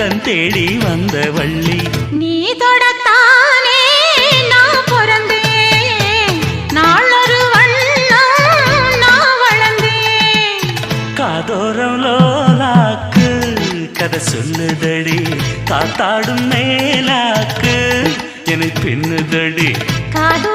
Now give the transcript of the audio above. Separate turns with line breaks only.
எந்தன் தேடி வந்த வள்ளி
நீ தொடத்தானே நான் பிறந்தேன் நாளொரு வண்ணம் நான் வளர்ந்தேன்
காதோரம் லோலாக்கு கதை சொல்லுதடி காத்தாடும் மேலாக்கு என்னை பின்னுதடி
காது